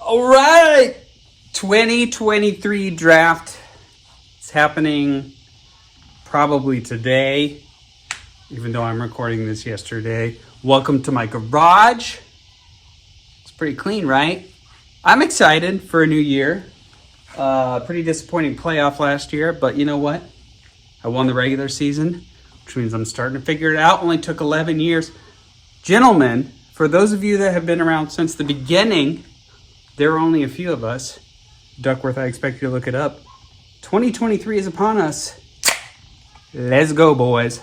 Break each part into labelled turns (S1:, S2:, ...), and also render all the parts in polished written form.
S1: All right, 2023 draft. It's happening probably today, even though I'm recording this yesterday. Welcome to my garage. It's pretty clean, right? I'm excited for a new year. Pretty disappointing playoff last year, but you know what? I won the regular season, which means I'm starting to figure it out. Only took 11 years. Gentlemen, for those of you that have been around since the beginning, there are only a few of us. Duckworth, I expect you to look it up. 2023 is upon us. Let's go, boys.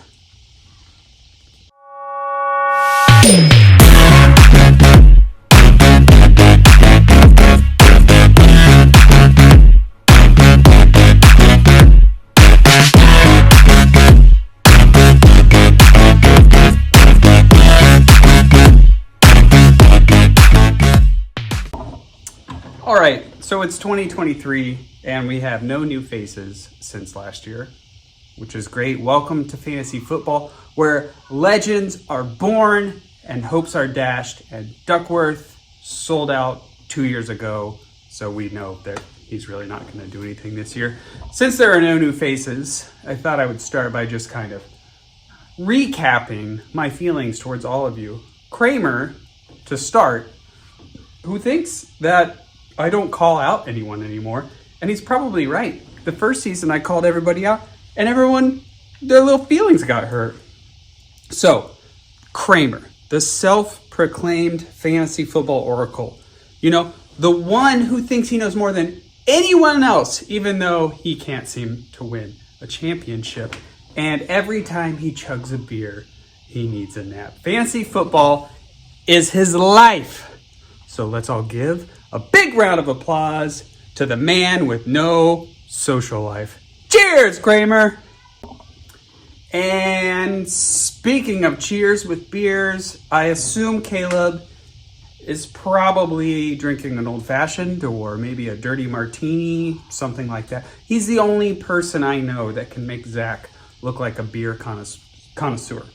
S1: All right, so it's 2023 and we have no new faces since last year, which is great. Welcome to fantasy football, where legends are born and hopes are dashed. And Duckworth sold out 2 years ago, so we know that he's really not going to do anything this year. Since there are no new faces, I thought I would start by just kind of recapping my feelings towards all of you. Kramer, to start, who thinks that I don't call out anyone anymore. And he's probably right. The first season I called everybody out and everyone, their little feelings got hurt. So, Kramer, the self-proclaimed fantasy football oracle. You know, the one who thinks he knows more than anyone else, even though he can't seem to win a championship. And every time he chugs a beer, he needs a nap. Fantasy football is his life. So let's all give a big round of applause to the man with no social life. Cheers, Kramer! And speaking of cheers with beers, I assume Caleb is probably drinking an old-fashioned or maybe a dirty martini, something like that. He's the only person I know that can make Zach look like a beer connoisseur.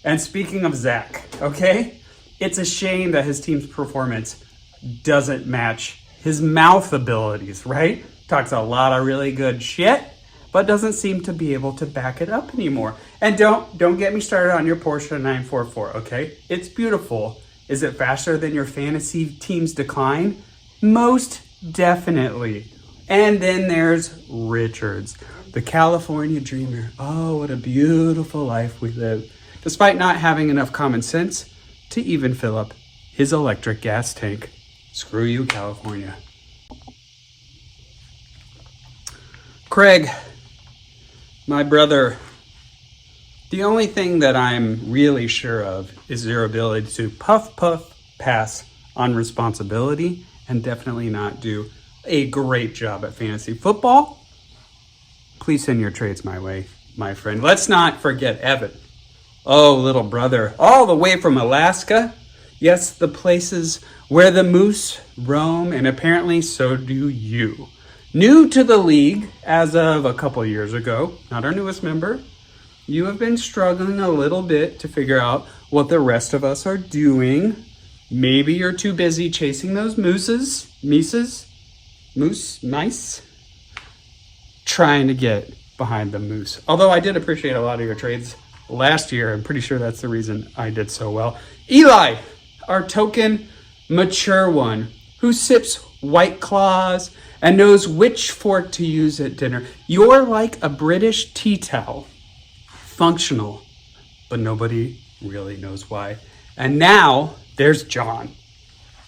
S1: And speaking of Zach, okay? It's a shame that his team's performance doesn't match his mouth abilities, right? Talks a lot of really good shit, but doesn't seem to be able to back it up anymore. And don't get me started on your Porsche 944, okay? It's beautiful. Is it faster than your fantasy team's decline? Most definitely. And then there's Richards, the California dreamer. Oh, what a beautiful life we live, despite not having enough common sense to even fill up his electric gas tank. Screw you, California. Craig, my brother, the only thing that I'm really sure of is your ability to puff pass on responsibility and definitely not do a great job at fantasy football. Please send your trades my way, my friend. Let's not forget Evan. Oh, little brother, all the way from Alaska. Yes, the places where the moose roam, and apparently so do you. New to the league as of a couple years ago, not our newest member, you have been struggling a little bit to figure out what the rest of us are doing. Maybe you're too busy chasing those mice, trying to get behind the moose. Although I did appreciate a lot of your trades last year. I'm pretty sure that's the reason I did so well. Eli, our token mature one, who sips White Claws and knows which fork to use at dinner. You're like a British tea towel. Functional, but nobody really knows why. And now there's John.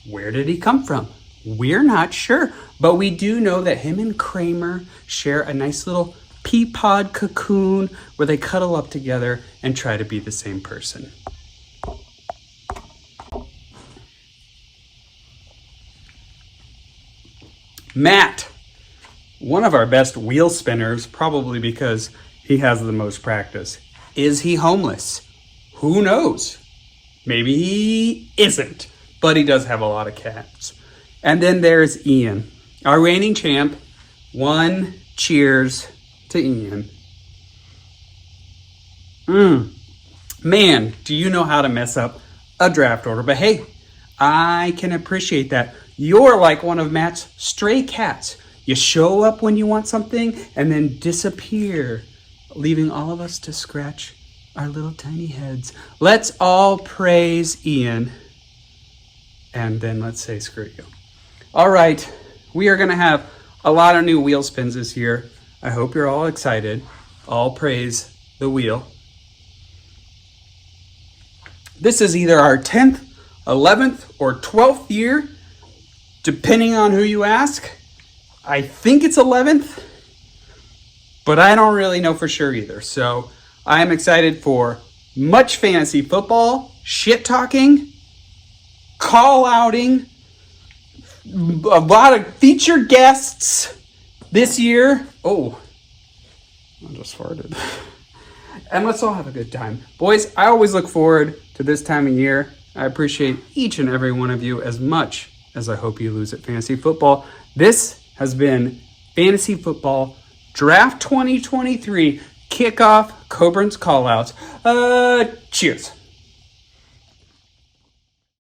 S1: Where did he come from? We're not sure, but we do know that him and Kramer share a nice little pea pod cocoon where they cuddle up together and try to be the same person. Matt, one of our best wheel spinners, probably because he has the most practice. Is he homeless? Who knows? Maybe he isn't, but he does have a lot of cats. And then there's Ian, our reigning champ. One cheers to Ian. Man, do you know how to mess up a draft order? But hey, I can appreciate that. You're like one of Matt's stray cats. You show up when you want something and then disappear, leaving all of us to scratch our little tiny heads. Let's all praise Ian, and then let's say screw you. All right, we are going to have a lot of new wheel spins this year. I hope you're all excited. All praise the wheel. This is either our 10th, 11th, or 12th year, depending on who you ask. I think it's 11th, but I don't really know for sure either. So I am excited for much fantasy football, shit talking, call outing, a lot of featured guests this year. Oh, I just farted. And let's all have a good time. Boys, I always look forward to this time of year. I appreciate each and every one of you as much as I hope you lose at fantasy football. This has been Fantasy Football Draft 2023 Kickoff Coburn's Callouts. Cheers.